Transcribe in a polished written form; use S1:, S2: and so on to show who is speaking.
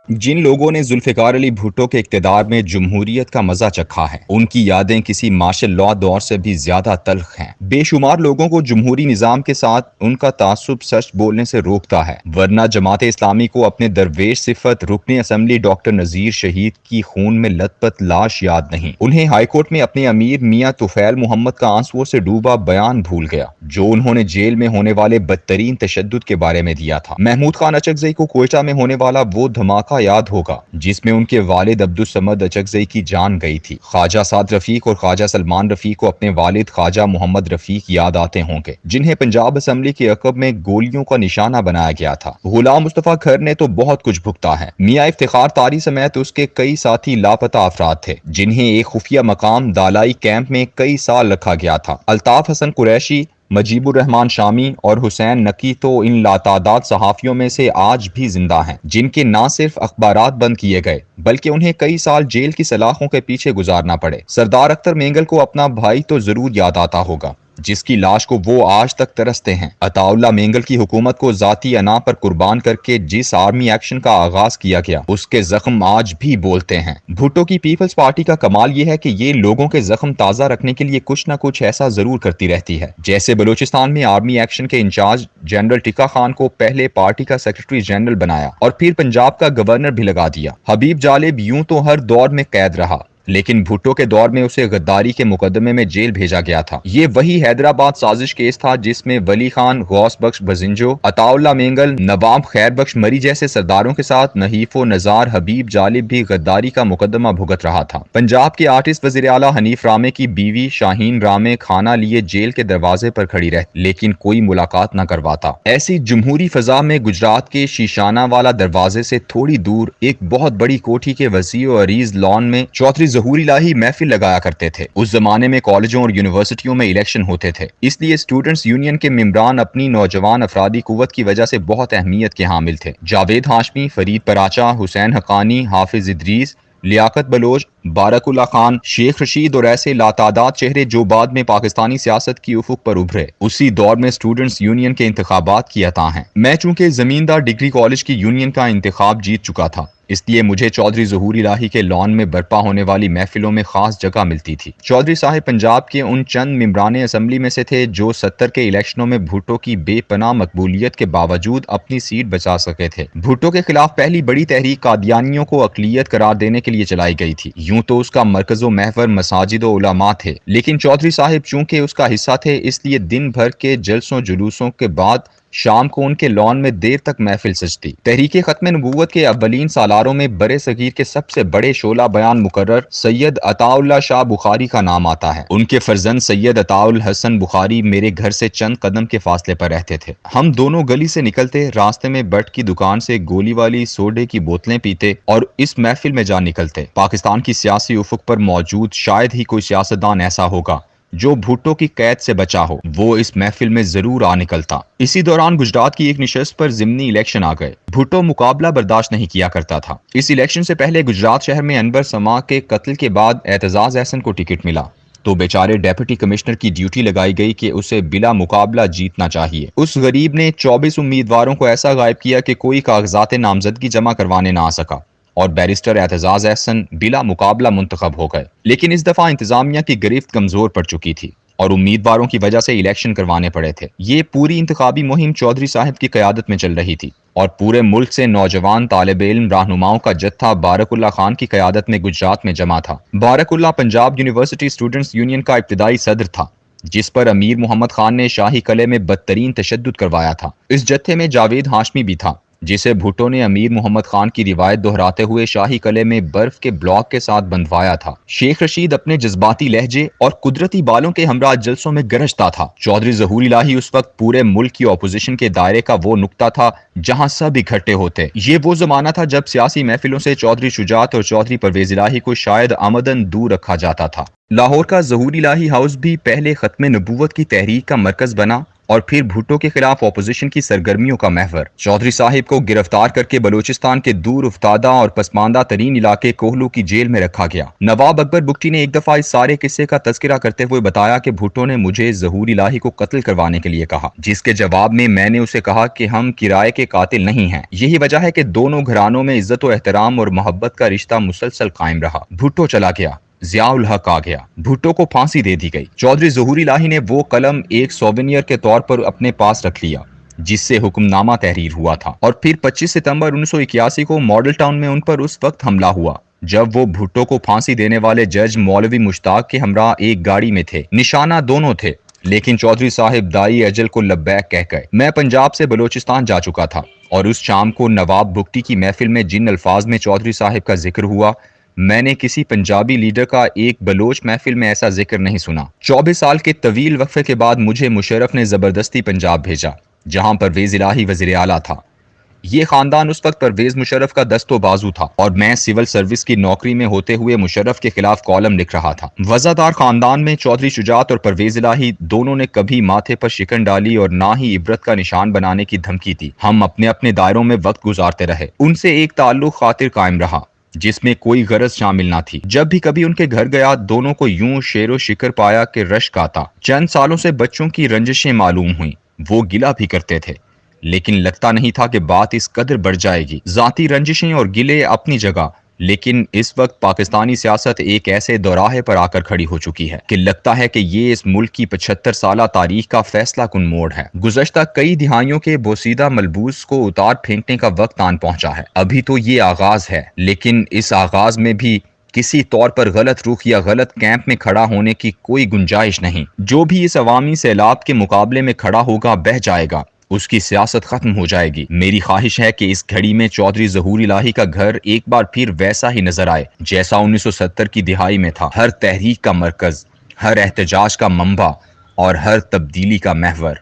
S1: جن لوگوں نے ذوالفقار علی بھٹو کے اقتدار میں جمہوریت کا مزہ چکھا ہے، ان کی یادیں کسی مارشل لا دور سے بھی زیادہ تلخ ہیں۔ بے شمار لوگوں کو جمہوری نظام کے ساتھ ان کا تعصب سچ بولنے سے روکتا ہے، ورنہ جماعت اسلامی کو اپنے درویش صفت رکن اسمبلی ڈاکٹر نذیر شہید کی خون میں لت پت لاش یاد نہیں۔ انہیں ہائی کورٹ میں اپنے امیر میاں طفیل محمد کا آنسوؤں سے ڈوبا بیان بھول گیا، جو انہوں نے جیل میں ہونے والے بدترین تشدد کے بارے میں دیا تھا۔ محمود خان اچکزئی کو کوئٹہ میں ہونے والا وہ دھماکہ یاد ہوگا جس میں ان کے والد عبدالصمد اچکزئی کی جان گئی تھی۔ خواجہ سعد رفیق اور خواجہ سلمان رفیق کو اپنے والد خواجہ محمد رفیق یاد آتے ہوں گے، جنہیں پنجاب اسمبلی کے عقب میں گولیوں کا نشانہ بنایا گیا تھا۔ غلام مصطفیٰ کھر نے تو بہت کچھ بھگتا ہے۔ میاں افتخار تاری سمیت اس کے کئی ساتھی لاپتہ افراد تھے، جنہیں ایک خفیہ مقام دالائی کیمپ میں کئی سال رکھا گیا تھا۔ الطاف حسن قریشی، مجیب الرحمان شامی اور حسین نقی تو ان لاتعداد صحافیوں میں سے آج بھی زندہ ہیں، جن کے نہ صرف اخبارات بند کیے گئے بلکہ انہیں کئی سال جیل کی سلاخوں کے پیچھے گزارنا پڑے۔ سردار اختر مینگل کو اپنا بھائی تو ضرور یاد آتا ہوگا، جس کی لاش کو وہ آج تک ترستے ہیں۔ عطا اللہ مینگل کی حکومت کو ذاتی انا پر قربان کر کے جس آرمی ایکشن کا آغاز کیا گیا، اس کے زخم آج بھی بولتے ہیں۔ بھٹو کی پیپلز پارٹی کا کمال یہ ہے کہ یہ لوگوں کے زخم تازہ رکھنے کے لیے کچھ نہ کچھ ایسا ضرور کرتی رہتی ہے، جیسے بلوچستان میں آرمی ایکشن کے انچارج جنرل ٹکا خان کو پہلے پارٹی کا سیکرٹری جنرل بنایا اور پھر پنجاب کا گورنر بھی لگا دیا۔ حبیب جالب یوں تو ہر دور میں قید رہا، لیکن بھٹو کے دور میں اسے غداری کے مقدمے میں جیل بھیجا گیا تھا۔ یہ وہی حیدرآباد سازش کیس تھا جس میں ولی خان، غوث بخش بزنجو، عطا اللہ مینگل، نواب خیر بخش مری جیسے سرداروں کے ساتھ نحیف و نزار حبیب جالب بھی غداری کا مقدمہ بھگت رہا تھا۔ پنجاب کے آرٹسٹ وزیر اعلیٰ حنیف رامے کی بیوی شاہین رامے کھانا لیے جیل کے دروازے پر کھڑی رہتی، لیکن کوئی ملاقات نہ کرواتا۔ ایسی جمہوری فضا میں گجرات کے شیشانہ والا دروازے سے تھوڑی دور ایک بہت بڑی کوٹھی کے وسیع و عریض لان میں چودھری ظہور الہی محفل لگایا کرتے تھے۔ اس زمانے میں کالجوں اور یونیورسٹیوں میں الیکشن ہوتے تھے، اس لیے اسٹوڈنٹس یونین کے ممبران اپنی نوجوان افرادی قوت کی وجہ سے بہت اہمیت کے حامل تھے۔ جاوید ہاشمی، فرید پراچا، حسین حقانی، حافظ ادریس، لیاقت بلوچ، بارک اللہ خان، شیخ رشید اور ایسے لاتعداد چہرے جو بعد میں پاکستانی سیاست کی افق پر ابھرے، اسی دور میں اسٹوڈنٹس یونین کے انتخابات کی عطا ہیں۔ میں چونکہ زمیندار ڈگری کالج کی یونین کا انتخاب جیت چکا تھا، اس لیے مجھے چودھری ظہور الہی کے لان میں برپا ہونے والی محفلوں میں خاص جگہ ملتی تھی۔ چودھری صاحب پنجاب کے ان چند ممبران اسمبلی میں سے تھے جو 70 کے الیکشنوں میں بھٹو کی بے پناہ مقبولیت کے باوجود اپنی سیٹ بچا سکے تھے۔ بھٹو کے خلاف پہلی بڑی تحریک قادیانیوں کو اقلیت قرار دینے کے لیے چلائی گئی تھی۔ یوں تو اس کا مرکز و محور مساجد و علماء تھے، لیکن چودھری صاحب چونکہ اس کا حصہ تھے، اس لیے دن بھر کے جلسوں جلوسوں کے بعد شام کو ان کے لان میں دیر تک محفل سجتی۔ تحریک ختم نبوت کے اولین سالاروں میں برے صغیر کے سب سے بڑے شعلہ بیان مقرر سید عطا اللہ شاہ بخاری کا نام آتا ہے۔ ان کے فرزند سید عطا الحسن بخاری میرے گھر سے چند قدم کے فاصلے پر رہتے تھے۔ ہم دونوں گلی سے نکلتے، راستے میں بٹ کی دکان سے گولی والی سوڈے کی بوتلیں پیتے اور اس محفل میں جا نکلتے۔ پاکستان کی سیاسی افق پر موجود شاید ہی کوئی سیاستدان ایسا ہوگا جو بھٹو کی قید سے بچا ہو، وہ اس محفل میں ضرور آ نکلتا۔ اسی دوران گجرات کی ایک نشست پر ضمنی الیکشن آ گئے۔ بھٹو مقابلہ برداشت نہیں کیا کرتا تھا۔ اس الیکشن سے پہلے گجرات شہر میں انور سما کے قتل کے بعد اعتزاز احسن کو ٹکٹ ملا تو بیچارے ڈیپٹی کمشنر کی ڈیوٹی لگائی گئی کہ اسے بلا مقابلہ جیتنا چاہیے۔ اس غریب نے 24 امیدواروں کو ایسا غائب کیا کہ کوئی کاغذات نامزدگی جمع کروانے نہ آ سکا اور بیرسٹر اعتزاز احسن بلا مقابلہ منتخب ہو گئے۔ لیکن اس دفعہ انتظامیہ کی گرفت کمزور پڑ چکی تھی اور امیدواروں کی وجہ سے الیکشن کروانے پڑے تھے۔ یہ پوری انتخابی مہم چودھری صاحب کی قیادت میں چل رہی تھی اور پورے ملک سے نوجوان طالب علم رہنماؤں کا جتھا بارک اللہ خان کی قیادت میں گجرات میں جمع تھا۔ بارک اللہ پنجاب یونیورسٹی اسٹوڈنٹس یونین کا ابتدائی صدر تھا، جس پر امیر محمد خان نے شاہی قلعے میں بدترین تشدد کروایا تھا۔ اس جتھے میں جاوید ہاشمی بھی تھا، جسے بھٹو نے امیر محمد خان کی روایت دہراتے ہوئے شاہی قلعے میں برف کے بلاک کے ساتھ بندھوایا تھا۔ شیخ رشید اپنے جذباتی لہجے اور قدرتی بالوں کے ہمراہ جلسوں میں گرجتا تھا۔ چودھری ظہور الہی اس وقت پورے ملک کی اپوزیشن کے دائرے کا وہ نقطہ تھا جہاں سب اکٹھے ہوتے۔ یہ وہ زمانہ تھا جب سیاسی محفلوں سے چودھری شجاعت اور چودھری پرویز الہی کو شاید آمدن دور رکھا جاتا تھا۔ لاہور کا ظہور الہی ہاؤس بھی پہلے ختم نبوت کی تحریک کا مرکز بنا اور پھر بھٹو کے خلاف اپوزیشن کی سرگرمیوں کا محور۔ چودھری صاحب کو گرفتار کر کے بلوچستان کے دور افتادہ اور پسماندہ ترین علاقے کوہلو کی جیل میں رکھا گیا۔ نواب اکبر بگٹی نے ایک دفعہ اس سارے قصے کا تذکرہ کرتے ہوئے بتایا کہ بھٹو نے مجھے ظہور الہی کو قتل کروانے کے لیے کہا، جس کے جواب میں نے اسے کہا کہ ہم کرائے کے قاتل نہیں ہیں۔ یہی وجہ ہے کہ دونوں گھرانوں میں عزت و احترام اور محبت کا رشتہ مسلسل قائم رہا۔ بھٹو چلا گیا، ضیاء الحق آ گیا، بھٹو کو پھانسی دے دی گئی۔ چودھری ظہور الہی نے وہ قلم ایک سووینیر کے طور پر اپنے پاس رکھ لیا جس سے حکم نامہ تحریر ہوا تھا، اور پھر 25 ستمبر 1981 کو ماڈل ٹاؤن میں ان پر اس وقت حملہ ہوا جب وہ بھٹو کو پھانسی دینے والے جج مولوی مشتاق کے ہمراہ ایک گاڑی میں تھے۔ نشانہ دونوں تھے، لیکن چودھری صاحب دائی اجل کو لبیک کہہ گئے۔ میں پنجاب سے بلوچستان جا چکا تھا اور اس شام کو نواب بگٹی کی محفل میں جن الفاظ میں چودھری صاحب کا ذکر ہوا، میں نے کسی پنجابی لیڈر کا ایک بلوچ محفل میں ایسا ذکر نہیں سنا۔ 24 سال کے طویل وقفے کے بعد مجھے مشرف نے زبردستی پنجاب بھیجا، جہاں پرویز الہی وزیر اعلیٰ تھا۔ یہ خاندان اس وقت پرویز مشرف کا دست و بازو تھا اور میں سول سروس کی نوکری میں ہوتے ہوئے مشرف کے خلاف کالم لکھ رہا تھا۔ وزادار خاندان میں چودھری شجاعت اور پرویز الہی دونوں نے کبھی ماتھے پر شکن ڈالی اور نہ ہی عبرت کا نشان بنانے کی دھمکی دی۔ ہم اپنے اپنے دائروں میں وقت گزارتے رہے۔ ان سے ایک تعلق خاطر قائم رہا جس میں کوئی غرض شامل نہ تھی۔ جب بھی کبھی ان کے گھر گیا، دونوں کو یوں شیر و شکر پایا کہ رشک آتا۔ چند سالوں سے بچوں کی رنجشیں معلوم ہوئیں، وہ گلہ بھی کرتے تھے، لیکن لگتا نہیں تھا کہ بات اس قدر بڑھ جائے گی۔ ذاتی رنجشیں اور گلے اپنی جگہ، لیکن اس وقت پاکستانی سیاست ایک ایسے دوراہے پر آ کر کھڑی ہو چکی ہے کہ لگتا ہے کہ یہ اس ملک کی 75 سالہ تاریخ کا فیصلہ کن موڑ ہے۔ گزشتہ کئی دہائیوں کے بوسیدہ ملبوس کو اتار پھینکنے کا وقت آن پہنچا ہے۔ ابھی تو یہ آغاز ہے، لیکن اس آغاز میں بھی کسی طور پر غلط رخ یا غلط کیمپ میں کھڑا ہونے کی کوئی گنجائش نہیں۔ جو بھی اس عوامی سیلاب کے مقابلے میں کھڑا ہوگا بہہ جائے گا، اس کی سیاست ختم ہو جائے گی۔ میری خواہش ہے کہ اس گھڑی میں چودھری ظہور الہی کا گھر ایک بار پھر ویسا ہی نظر آئے جیسا 1970 کی دہائی میں تھا، ہر تحریک کا مرکز، ہر احتجاج کا منبع اور ہر تبدیلی کا محور۔